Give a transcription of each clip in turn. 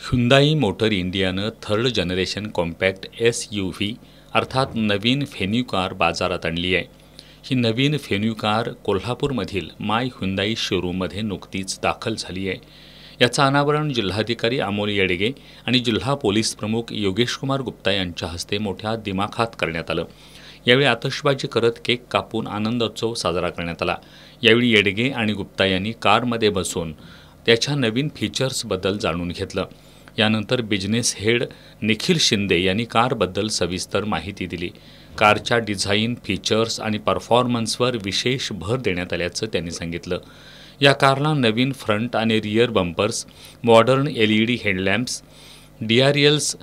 Hyundai motor इंडियानं third generation compact SUV अर्थात नवीन venue car बाजारात आणली आहे। ही नवीन व्हेन्यू कार कोल्हापूरमधील माय Hyundai शोरूममध्ये नुकतीच दाखल झाली आहे। याचा अनावरण जिल्हाधिकारी अमोल येडगे आणि जिल्हा पोलीस प्रमुख योगेश कुमार गुप्ता यांच्या हस्ते मोठ्या दिमाखात करण्यात आलं। यावेळी आतषबाजी करत केक कापून आनंदोत्सव साजरा करण्यात आला। यावेळी येडगे आणि गुप्ता यांनी कारमध्ये बसून त्याच्या नवीन फीचर्सबद्दल जाणून घेतलं। यानंतर बिझनेस हेड निखिल शिंदे यांनी कारबद्दल सविस्तर माहिती दिली। कारच्या डिझाईन, फीचर्स आणि परफॉर्मन्सवर विशेष भर देण्यात आल्याचं त्यांनी सांगितलं। या कारला नवीन फ्रंट आणि rear bumpers, modern LED headlamps, DRLs,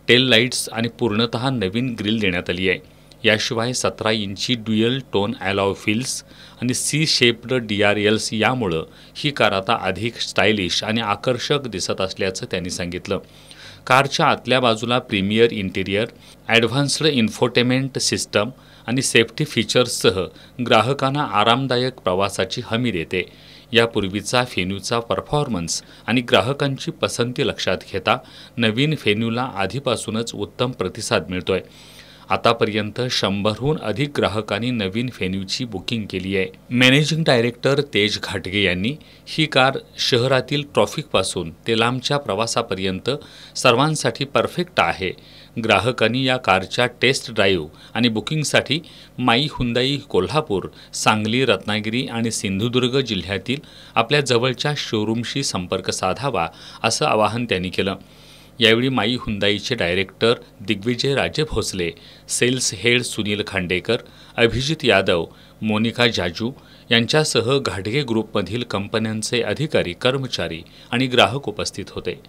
tail lights आणि पूर्णतः नवीन ग्रिल देण्यात आली आहे। याशिवाय 17 इंची ड्युअल टोन अलॉय व्हील्स आणि C-शेप्ड DRLs यामुळे ही कार आता अधिक स्टायलिश आणि आकर्षक दिसत असल्याचं त्यांनी सांगितलं। कारच्या आतल्या बाजूला premier interior, advanced infotainment system आणि सेफ्टी फीचर्ससह ग्राहकांना आरामदायक प्रवासाची हमी देते। यापूर्वीचा व्हेन्यूचा परफॉर्मन्स आणि ग्राहकांची पसंती लक्षात घेता नवीन व्हेन्यूला आधीपासूनच उत्तम प्रतिसाद मिळतोय। आतापर्यंत 100हून अधिक ग्राहकांनी नवीन व्हेन्यूची बुकिंग केली आहे। मॅनेजिंग डायरेक्टर तेज घाटगे यांनी ही कार शहरातील ट्रॅफिकपासून ते लांबच्या प्रवासापर्यंत सर्वांसाठी परफेक्ट आहे। ग्राहकांनी या कारच्या टेस्ट ड्राईव्ह आणि बुकिंगसाठी माय Hyundai कोल्हापूर, सांगली, रत्नागिरी आणि सिंधुदुर्ग जिल्ह्यातील आपल्या जवळच्या शोरूमशी संपर्क साधावा असं आवाहन त्यांनी केलं। यावेळी माय Hyundaiचे director Digvijay Raje Bhosale, cells head Sunil Khandekar, Abhijit Yadav, Monika Jaju यांच्यासह घाटगे ग्रुपमधील कंपन्यांचे अधिकारी, कर्मचारी आणि ग्राहक उपस्थित होते।